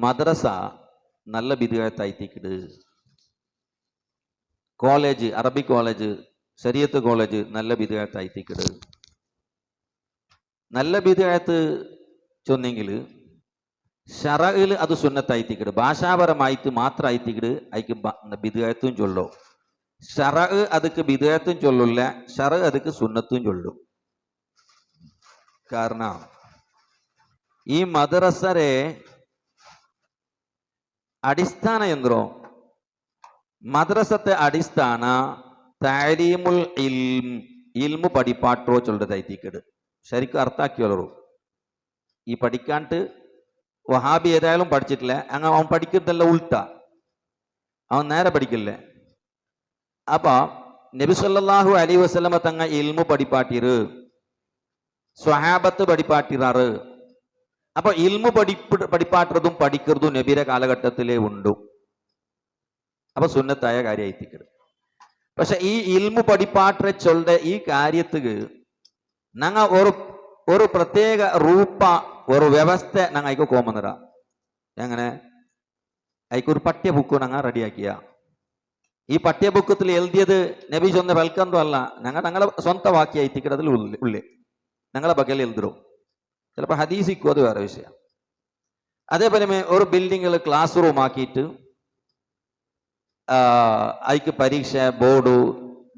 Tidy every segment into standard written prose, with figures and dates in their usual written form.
മദ്രസ നല്ല ബിദ്അത്തായിത്തിക്കിട്. കോളേജ്, അറബി കോളേജ്, ശരീഅത്ത് കോളേജ് നല്ല ബിദ്അത്തായിത്തിക്കിട്. നല്ല ബിദ്അത്ത് ചൊന്നെങ്കിൽ ഷറഇൽ അത് സുന്നത്തായിത്തിക്കിട്. ഭാഷാപരമായിട്ട് മാത്രമായിത്തിക്കിട് അതിക്ക് ബിദ്അത്തും ചൊല്ലോ. ഷറഅ് ಅದಕ್ಕೆ ബിദ്അത്തും ചൊല്ലില്ല, ഷറഅ് ಅದಕ್ಕೆ സുന്നത്തും ചൊല്ലും. കാരണം ഈ മദ്രസരെ അടിസ്ഥാന എന്തോ മദ്രസത്തെ അടിസ്ഥാന താലീമുൽ ഇൽമു പഠിപ്പാട്ടോ ചൊല്ലതായിത്തിക്കിട്. ശരിക്കും അർത്ഥാക്കിയോളൂ. ഈ പഠിക്കാണ്ട് വഹാബി ഏതായാലും പഠിച്ചിട്ടില്ല, അങ്ങനെ അവൻ പഠിക്കുന്നതല്ല ഉൾട്ട, അവൻ നേരെ പഠിക്കില്ലേ. അപ്പൊ നബി സല്ലല്ലാഹു അലൈഹി വസല്ലമ തങ്ങ ഇൽമു പഠിപ്പാട്ടിര്, സ്വഹാബത്ത് പഠിപ്പാട്ടിറാറ്. അപ്പൊ ഇൽമു പഠിപ്പാട്ടുന്നതും പഠിക്കുന്നതും നബിയുടെ കാലഘട്ടത്തിലേ ഉണ്ടു. അപ്പൊ സുന്നത്തായ കാര്യമായിത്തിക്കരുത്. പക്ഷെ ഈ ഇൽമു പഠിപ്പാട്ടെ ചൊല്ലുന്ന ഈ കാര്യത്തിക്ക് ഞങ്ങ ഒരു പ്രത്യേക റൂപ്പ ഒരു വ്യവസ്ഥ ഞങ്ങൾ അയക്ക് കോമന്നറ. എങ്ങനെ അയക്കൊരു പഠ്യ ബുക്ക് ഞങ്ങൾ റെഡിയാക്കിയ. ഈ പഠ്യ ബുക്കത്തിൽ എഴുതിയത് നബി ചൊന്ന വെൽക്കന്തോ അല്ല, ഞങ്ങളെ സ്വന്തം വാക്യായിത്തിക്കട അതിൽ ഉള്ളേ ഞങ്ങളെ ബകൽ എഴുതിരും. ചിലപ്പോൾ ഹദീസിക്കും, അത് വേറെ വിഷയം. അതേപോലെ ഒരു ബിൽഡിങ്ങിൽ ക്ലാസ് റൂം ആക്കിയിട്ട് അതിക്ക് പരീക്ഷ ബോർഡ്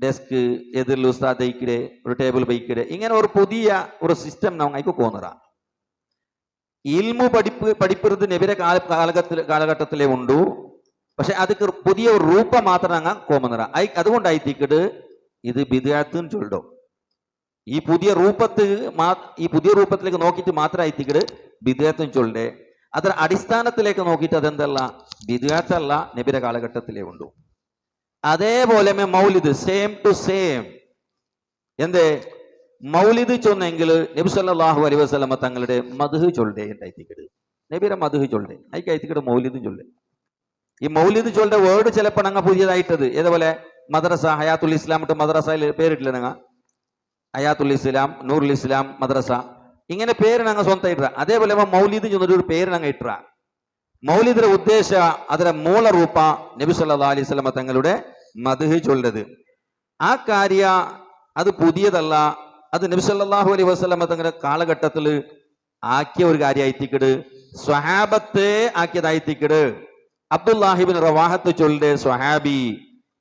ഡെസ്ക് എതിരിൽ ഉസ്താദ് അയക്കിടെ ഒരു ടേബിൾ ബൈക്കിടെ ഇങ്ങനെ ഒരു പുതിയ ഒരു സിസ്റ്റം നമുക്ക് അതിക്ക് കോന്നറ. ഇൽമു പഠിപ്പുന്നത് നബിയുടെ കാലഘട്ടത്തിലേ ഉണ്ടു. പക്ഷെ അതിക്ക് പുതിയ ഒരു രൂപം മാത്രം ഞങ്ങൾ കോമന്നറ. അതുകൊണ്ടായിത്തിക്കിട്ട് ഇത് ബിദ്അത്തും ചൊല്ലും. ഈ പുതിയ രൂപത്തിലേക്ക് നോക്കിയിട്ട് മാത്രമായിത്തിക്കിട്ട് ബിദ്അത്തും ചൊല്ലേ. അത്ര അടിസ്ഥാനത്തിലേക്ക് നോക്കിയിട്ട് അതെന്തല്ല ബിദ്അത്തല്ല, നബിയുടെ കാലഘട്ടത്തിലേ ഉണ്ടു. അതേപോലെ മൗലിദ് സെയിം ടു സെയിം. എന്തേ മൗലിദ് ചൊന്നെങ്കിൽ നബി സല്ലല്ലാഹു അലൈഹി വസല്ലമ തങ്ങളുടെ മദ്ഹ് ചൊല്ലേ ഉണ്ടായിത്തിക്കിട്. നബിയുടെ മദ്ഹ് ചൊല്ലേ അതിക്കായിത്തിക്കിട് മൗലിദും ചൊല്ലേ. ഈ മൗലിദ് ചൊല്ലുടെ വേർഡ് ചിലപ്പോൾ ഞങ്ങൾ പുതിയതായിട്ടത് ഏതുപോലെ മദ്രസ ഹയാത്തുൽ ഇസ്ലാം ഇട്ട് മദ്രസയിൽ പേരിട്ടില്ല. ഞങ്ങൾ ഹയാത്തുൽ ഇസ്ലാം, നൂറുൽ ഇസ്ലാം മദ്രസ ഇങ്ങനെ പേര് ഞങ്ങൾ സ്വന്തം ഇട്ട. അതേപോലെ മൗലിദ് ചൊന്നൊരു പേര് ഞങ്ങൾ ഇട്ട. മൗലിദിന്റെ ഉദ്ദേശ അതിന്റെ മൂലറൂപ നബി സല്ലല്ലാഹു അലൈഹി വസല്ലമ തങ്ങളുടെ മദ്ഹ് ചൊല്ലത്. ആ കാര്യ അത് പുതിയതല്ല, അത് നബി സല്ലല്ലാഹു അലൈഹി വസല്ലമ തങ്ങളുടെ കാലഘട്ടത്തിൽ ആക്കിയ ഒരു കാര്യമായിത്തിക്കിട്. സ്വഹാബത്തെ ആക്കിയതായിത്തിക്കിട്. അബ്ദുല്ലാഹിബിൻ റവാഹത്ത് ചൊല്ലെ സ്വഹാബി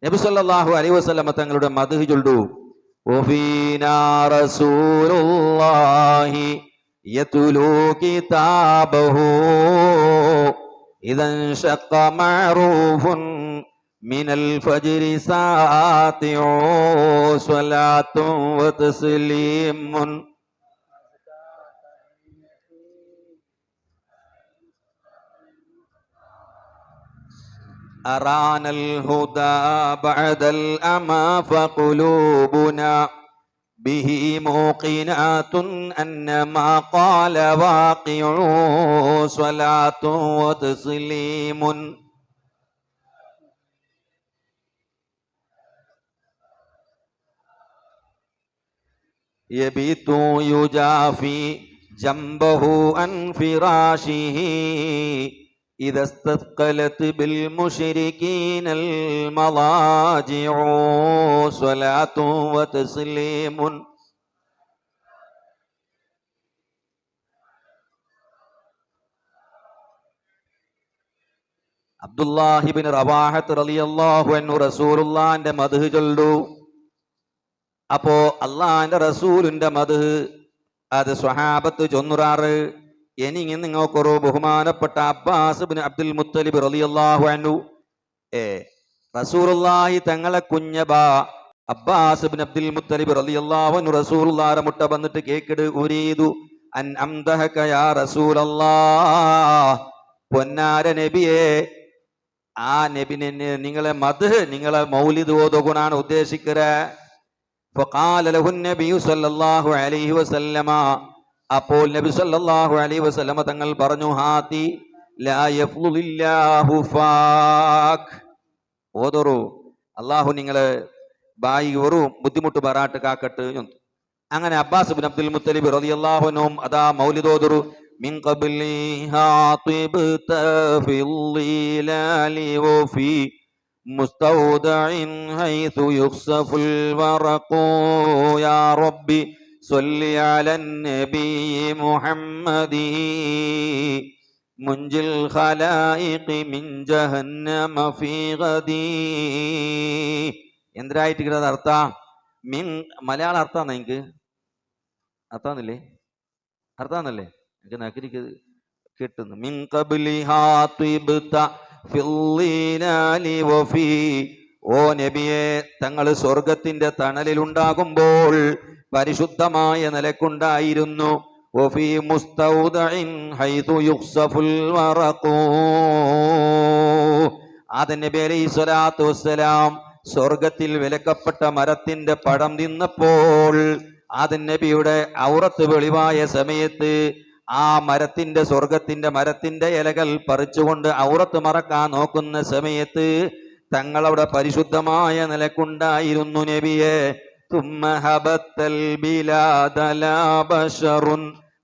നബി സല്ലല്ലാഹു അലൈഹി വസല്ലമ തങ്ങളുടെ മദ്ഹ് ചൊല്ലു. വഫീനാ റസൂലുള്ളാഹി യതുലു കിതാബഹു ഇദൻ ശഖ മഅറൂഫുൻ മിനൽ ഫജ്രി സാതിഉ സ്വലാത്തുൻ വതസ്ലീമുൻ. أرانا الهدى بعد الأمى فقلوبنا به موقنات أن ما قال واقع صلاة وتسليم. يبيت يجافي جنبه عن فراشه إذا استثقلت بالمشركين المضاجع صلاة وتسليم. അബ്ദുല്ലാഹിബിൻ റവാഹത്ത് റളിയല്ലാഹു അൻഹു റസൂലുള്ളാഹിന്റെ മദ്ഹ് ചൊല്ലു. അപ്പോ അള്ളാഹിന്റെ റസൂലിന്റെ മദ്ഹ് അത് സ്വഹാബത്ത് ചൊന്നുറാറ്. ഇനി നിങ്ങൾക്കൊരു ബഹുമാനപ്പെട്ട അബ്ബാസ് ഇബ്നു അബ്ദുൽ മുത്തലിബ് റളിയല്ലാഹു അൻഹു റസൂലുള്ളാഹി തങ്ങളെ കുഞ്ഞബ അബ്ബാസ് ഇബ്നു അബ്ദുൽ മുത്തലിബ് റളിയല്ലാഹു അൻഹു റസൂലുള്ളാഹിനെ മുട്ട വന്നിട്ട് കേക്കിട് ഉരീദു അൻ അംദഹക യാ റസൂലല്ലാഹ്. പൊന്നാര നബിയെ, ആ നബിനെ നിങ്ങളെ മദ്ഹ് നിങ്ങളെ മൗലിദ് ഓതുകയാണ് ഉദ്ദേശിക്കറ. ഫഖാല ലഹു നബിയു സല്ലല്ലാഹു അലൈഹി വസല്ലമ. അപ്പോൾ നബി സല്ലല്ലാഹു അലൈഹി വസല്ലമ തങ്ങൾ പറഞ്ഞു, ഹാതി ലാ യഫ്ലുലില്ലാഹു ഫാക്. ഓതറു അല്ലാഹു നിങ്ങളെ ബായി ഒരു ബുദ്ധിമുട്ട് ബറാട്ട് കാക്കട്ട്. അങ്ങനെ അബ്ബാസ് ഇബ്നു അബ്ദുൽ മുത്തലിബ് റളിയല്ലാഹു അൻഹു അതാ മൗലിദ് ഓതറു. من قبلها طبت في الظلال وفي مستودع حيث يخسف الورق يا ربي صل على النبي محمد منجي الخلائق من جهنم في غدي. എന്തായിട്ടിരിക്കുന്നത് അർത്ഥ മിൻ മലയാളം അർത്ഥാന്ന് എനിക്ക് അർത്ഥാന്നില്ലേ അർത്ഥാന്നല്ലേ എനിക്ക് നക്കിരിക്ക് കിട്ടുന്നു. മിൻ ഖബ്ലിഹാ ത്വിബ്ത ഫിൽ വഫീ. ഓ നബിയെ, തങ്ങൾ സ്വർഗത്തിന്റെ തണലിലുണ്ടാകുമ്പോൾ പരിശുദ്ധമായ നിലക്കുണ്ടായിരുന്നു. വഫീ മുസ്തൗദഇൻ ഹൈതു യുഖ്സഫുൽ വറഖു. ആദം നബി അലൈഹി സ്വലാത്തു വസ്സലാം സ്വർഗത്തിൽ വിലക്കപ്പെട്ട മരത്തിന്റെ പഴം തിന്നപ്പോൾ ആദം നബിയുടെ ഔറത്ത് വെളിവായ സമയത്ത് ആ മരത്തിന്റെ സ്വർഗത്തിന്റെ മരത്തിന്റെ ഇലകൾ പറിച്ചുകൊണ്ട് ഔറത്ത് മറക്കാൻ നോക്കുന്ന സമയത്ത് തങ്ങളവിടെ പരിശുദ്ധമായ നിലക്കുണ്ടായിരുന്നു. നബിയെ, തുമ്മ ഹബത്തൽ ബിലാദ ലാ ബശറുൻ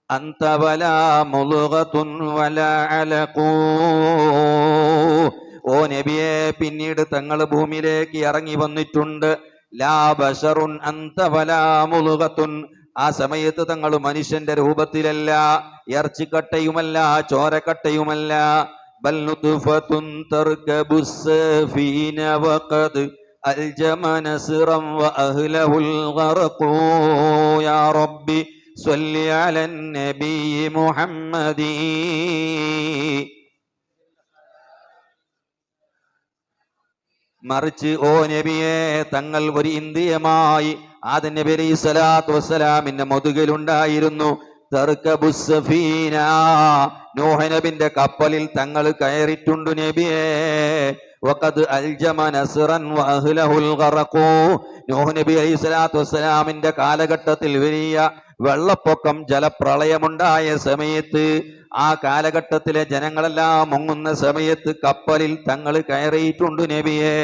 അൻത വലാ മുൽഗതുൻ വലാ അലഖൂ. ഓ നബിയെ, പിന്നീട് തങ്ങൾ ഭൂമിയിലേക്ക് ഇറങ്ങി വന്നിട്ടുണ്ട്. ലാ ബശറുൻ അൻത വലാ മുൽഗതുൻ. ആ സമയത്ത് തങ്ങൾ മനുഷ്യന്റെ രൂപത്തിലല്ല, ഇറച്ചിക്കട്ടയുമല്ല, ചോരക്കട്ടയുമല്ല. ബൽ നുത്ഫത്തുൻ തർകബുസ് സഫീന വഖദ് അൽജമ നസ്റൻ വഅഹ്ലഹുൽ ഗർഖു യാ റബ്ബി സ്വല്ലി അലൻ നബി മുഹമ്മദി. മറിച്ച് ഓ നബിയെ, തങ്ങൾ ഒരു ഇന്ദ്രിയമായി ആദം നബി അലൈഹി സ്വലാത്തു വസ്സലാമിന്റെ മുതുകിലുണ്ടായിരുന്നു. തർകബുസ് സഫീന, നൂഹ് നബിന്റെ കപ്പലിൽ തങ്ങൾ കയറിയിട്ടുണ്ട്. നബിയെ, വഖദ് അൽജമ നസ്റൻ വഅഹ്ലഹുൽ ഗർഖു. നൂഹ് നബി അലൈഹി സ്വലാത്തു വസ്സലാമിന്റെ കാലഘട്ടത്തിൽ വലിയ വെള്ളപ്പൊക്കം, ജലപ്രളയമുണ്ടായ സമയത്ത്, ആ കാലഘട്ടത്തിലെ ജനങ്ങളെല്ലാം മുങ്ങുന്ന സമയത്ത് കപ്പലിൽ തങ്ങൾ കയറിയിട്ടുണ്ട്. നബിയെ,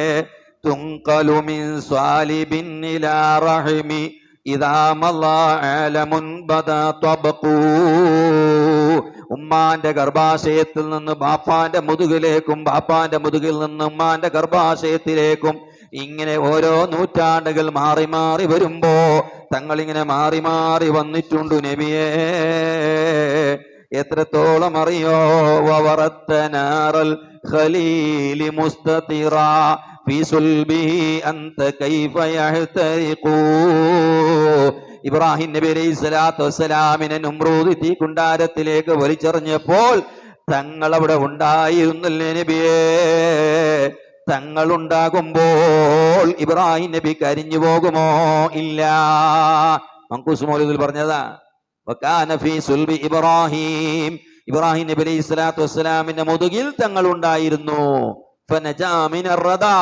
തുൻഖലു മിൻ സ്വാലിബിൻ ഇലാ റഹിമി ഇദാ മല്ലാ ആലമുൻ ബദാ തബ്ഖൂ. ഉമ്മാന്റെ ഗർഭാശയത്തിൽ നിന്ന് ബാപ്പാന്റെ മുതുകിലേക്കും, ബാപ്പാന്റെ മുതുകിൽ നിന്ന് ഉമ്മാന്റെ ഗർഭാശയത്തിലേക്കും ഇങ്ങനെ ഓരോ നൂറ്റാണ്ടുകൾ മാറി മാറി വരുമ്പോ തങ്ങളിങ്ങനെ മാറി മാറി വന്നിട്ടുണ്ട്. നബിയെ, എത്രത്തോളം അറിയോ? വവറത്തനാറൽ ഖലീലി മുസ്തതിറാ ഫീ സുൽബിഹി അൻത കൈഫ യഹ്തരിഖൂ. ഇബ്രാഹിം നബി അലൈഹി സ്വലാത്തു വസ്സലാമിനെ നമ്രൂദ് തീക്കുണ്ടാരത്തിലേക്ക് വലിച്ചെറിഞ്ഞപ്പോൾ തങ്ങൾ അവിടെ ഉണ്ടായിരുന്നില്ലേ? നബിയേ, തങ്ങൾ ഉണ്ടാകുമ്പോൾ ഇബ്രാഹിം നബി കരിഞ്ഞു പോകുമോ? ഇല്ല. മങ്കൂസ് മൗലിദിൽ പറഞ്ഞതാ, വകാന ഫീ സുൽബി ഇബ്രാഹിം. ഇബ്രാഹിം നബി അലൈഹി സ്വലാത്തു വസ്സലാമിന്റെ മുതുകിൽ തങ്ങൾ ഉണ്ടായിരുന്നു. ഫനജാ മിനർ റദാ.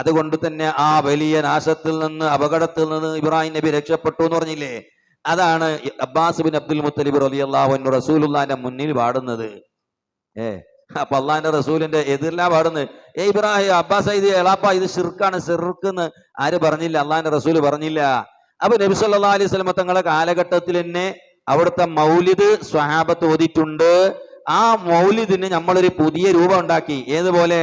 അതുകൊണ്ട് തന്നെ ആ വലിയ നാശത്തിൽ നിന്ന്, അപകടത്തിൽ നിന്ന് ഇബ്രാഹിം നബി രക്ഷപ്പെട്ടു എന്ന് പറഞ്ഞില്ലേ? അതാണ് അബ്ബാസ് ബിൻ അബ്ദുൽ മുത്തലിബ് റളിയല്ലാഹു അൻഹു റസൂലുള്ളാഹിന്റെ മുന്നിൽ പാടുന്നത്. അപ്പൊ അള്ളാഹിന്റെ റസൂലിന്റെ എതിരിലാ പാടുന്നത്. ഇബ്രാഹിം, അബ്ബാസ്, ഇത് എളാപ്പ, ഇത് ശിർക്കാണ്, ശിർക്ക് ആര് പറഞ്ഞില്ല? അള്ളാഹിന്റെ റസൂല് പറഞ്ഞില്ല. അപ്പൊ നബി സല്ലല്ലാഹു അലൈഹി വസല്ലം തങ്ങളെ കാലഘട്ടത്തിൽ തന്നെ അവിടുത്തെ മൗലിദ് സ്വഹാബത്ത് ഓതിയിട്ടുണ്ട്. ആ മൗലിദിന് നമ്മളൊരു പുതിയ രൂപം ഉണ്ടാക്കി. ഏതുപോലെ?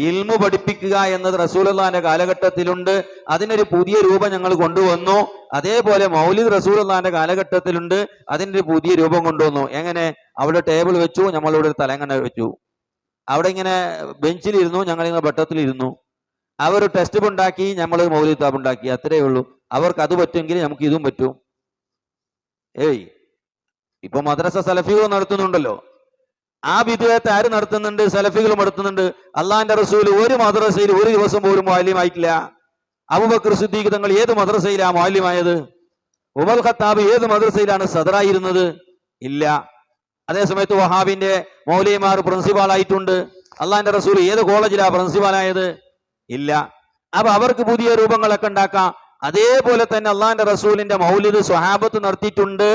ഇൽമു പഠിപ്പിക്കുക എന്നത് റസൂലുള്ളാഹിന്റെ കാലഘട്ടത്തിലുണ്ട്. അതിനൊരു പുതിയ രൂപം ഞങ്ങൾ കൊണ്ടുവന്നു. അതേപോലെ മൗലിദ് റസൂലുള്ളാഹിന്റെ കാലഘട്ടത്തിലുണ്ട്. അതിൻ്റെ ഒരു പുതിയ രൂപം കൊണ്ടുവന്നു. എങ്ങനെ? അവിടെ ടേബിൾ വെച്ചു, നമ്മളിവിടെ ഒരു തലങ്ങണ വെച്ചു. അവിടെ ഇങ്ങനെ ബെഞ്ചിലിരുന്നു, ഞങ്ങളിങ്ങനെ ബട്ടത്തിലിരുന്നു. അവർ ടെസ്റ്റ് ഉണ്ടാക്കി, നമ്മൾ മൗലിദ് കിതാബ് ഉണ്ടാക്കി. അത്രയേ ഉള്ളൂ. അവർക്ക് അത് പറ്റുമെങ്കിൽ നമുക്ക് ഇതും പറ്റും. ഇപ്പൊ മദ്രസ സലഫികൾ നടത്തുന്നുണ്ടല്ലോ. ആ വിദ്യാർത്ഥി ആര് നടത്തുന്നുണ്ട്? സലഫികളും നടത്തുന്നുണ്ട്. അള്ളാഹിന്റെ റസൂല് ഒരു മദ്രസയിൽ ഒരു ദിവസം പോലും മുഅല്ലിമായിട്ടില്ല. അബൂബക്കർ സിദ്ദീഖ് തങ്ങൾ ഏത് മദ്രസയിലാണ് മുഅല്ലിമായത്? ഉമർ ഖത്താബ് ഏത് മദ്രസയിലാണ് സദറായിരുന്നത്? ഇല്ല. അതേസമയത്ത് വഹാബിന്റെ മൗലവിമാർ പ്രിൻസിപ്പാൾ ആയിട്ടുണ്ട്. അള്ളാഹിന്റെ റസൂൽ ഏത് കോളേജിലാണ് പ്രിൻസിപ്പാളായത്? ഇല്ല. അപ്പൊ അവർക്ക് പുതിയ രൂപങ്ങളൊക്കെ ഉണ്ടാക്കാം. അതേപോലെ തന്നെ അള്ളാഹിന്റെ റസൂലിന്റെ മൗലിദ് സ്വഹാബത്ത് നടത്തിയിട്ടുണ്ട്.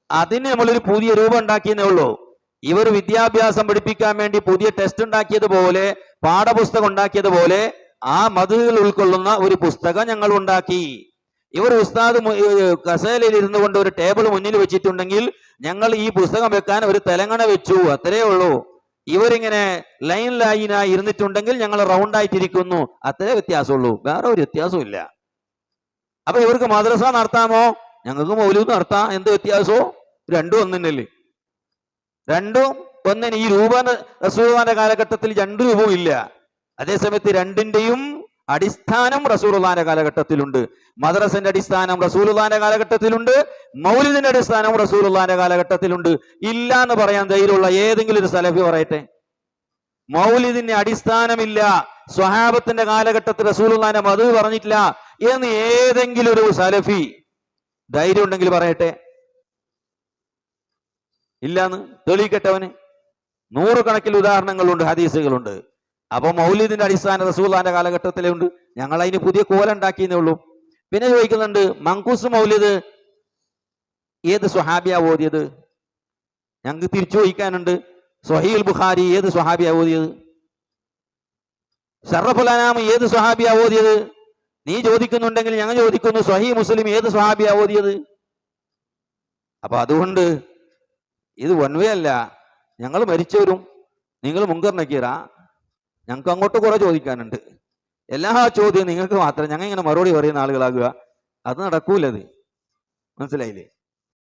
അതിന് നമ്മളൊരു പുതിയ രൂപം ഉണ്ടാക്കിയെന്നേ ഉള്ളൂ. ഇവർ വിദ്യാഭ്യാസം പഠിപ്പിക്കാൻ വേണ്ടി പുതിയ ടെസ്റ്റ് ഉണ്ടാക്കിയതുപോലെ, പാഠപുസ്തകം ഉണ്ടാക്കിയതുപോലെ ആ മതങ്ങൾ ഉൾക്കൊള്ളുന്ന ഒരു പുസ്തകം ഞങ്ങൾ ഉണ്ടാക്കി. ഇവർ ഉസ്താദ് കസേലയിൽ ഇരുന്നു കൊണ്ട് ഒരു ടേബിൾ മുന്നിൽ വെച്ചിട്ടുണ്ടെങ്കിൽ ഞങ്ങൾ ഈ പുസ്തകം വെക്കാൻ ഒരു തെലങ്കണ വെച്ചു, അത്രേ ഉള്ളൂ. ഇവരിങ്ങനെ ലൈനായി ഇരുന്നിട്ടുണ്ടെങ്കിൽ ഞങ്ങൾ റൗണ്ടായിട്ടിരിക്കുന്നു, അത്രേ വ്യത്യാസമുള്ളൂ, വേറെ ഒരു വ്യത്യാസവും ഇല്ല. അപ്പൊ ഇവർക്ക് മദ്രസ നടത്താമോ, ഞങ്ങൾക്ക് മൗലൂദ് നടത്താം, എന്ത് വ്യത്യാസമോ? രണ്ടും ഒന്നിനല്ലേ, രണ്ടും ഒന്നിന്. ഈ രൂപ റസൂലുള്ളാഹിന്റെ കാലഘട്ടത്തിൽ 2 രൂപവും ഇല്ല. അതേസമയത്ത് രണ്ടിന്റെയും അടിസ്ഥാനം റസൂലുള്ളാഹിന്റെ കാലഘട്ടത്തിലുണ്ട്. മദ്രസന്റെ അടിസ്ഥാനം റസൂലുള്ളാഹിന്റെ കാലഘട്ടത്തിലുണ്ട്, മൗലിദിന്റെ അടിസ്ഥാനം റസൂലുള്ളാഹിന്റെ കാലഘട്ടത്തിലുണ്ട്. ഇല്ല എന്ന് പറയാൻ ധൈര്യമുള്ള ഏതെങ്കിലും ഒരു സലഫി പറയട്ടെ? മൗലിദിന് അടിസ്ഥാനമില്ല, സ്വഹാബത്തിന്റെ കാലഘട്ടത്തിൽ റസൂലുള്ളാഹിന്റെ മദ്ഹ് പറഞ്ഞിട്ടില്ല എന്ന് ഏതെങ്കിലും ഒരു സലഫി ധൈര്യം ഉണ്ടെങ്കിൽ പറയട്ടെ? ഇല്ലാന്ന് തെളിയിക്കട്ടവന്. 100 കണക്കിൽ ഉദാഹരണങ്ങളുണ്ട്, ഹദീസുകളുണ്ട്. അപ്പൊ മൗലിദിന്റെ അടിസ്ഥാനം റസൂലുള്ളാഹിന്റെ കാലഘട്ടത്തിലേ ഉണ്ട്, ഞങ്ങൾ അതിന് പുതിയ കോലം ഉണ്ടാക്കിയെന്നേ ഉള്ളൂ. പിന്നെ ചോദിക്കുന്നുണ്ട്, മങ്കൂസ് മൗലിദ് ഏത് സ്വഹാബിയാ ഓതിയത്? ഞങ്ങൾക്ക് തിരിച്ചു ചോദിക്കാനുണ്ട്. സ്വഹീഹുൽ ബുഖാരി ഏത് സ്വഹാബിയാ ഓതിയത്? ശറഫുൽ അനാം ഏത് സ്വഹാബിയാ ഓതിയത്? നീ ചോദിക്കുന്നുണ്ടെങ്കിൽ ഞങ്ങൾ ചോദിക്കുന്നു, സ്വഹീഹ് മുസ്ലിം ഏത് സ്വഹാബിയാ ഓതിയത്? അപ്പൊ അതുകൊണ്ട് ഇത് വൺവേ അല്ല. ഞങ്ങൾ മരിച്ചവരും നിങ്ങൾ മുൻകർ നക്കീറ, ഞങ്ങൾക്ക് അങ്ങോട്ട് കുറെ ചോദിക്കാനുണ്ട്. എല്ലാ ചോദ്യവും നിങ്ങൾക്ക് മാത്രം ഞങ്ങൾ ഇങ്ങനെ മറുപടി പറയുന്ന ആളുകളാകുക, അത് നടക്കൂലത്. മനസ്സിലായില്ലേ?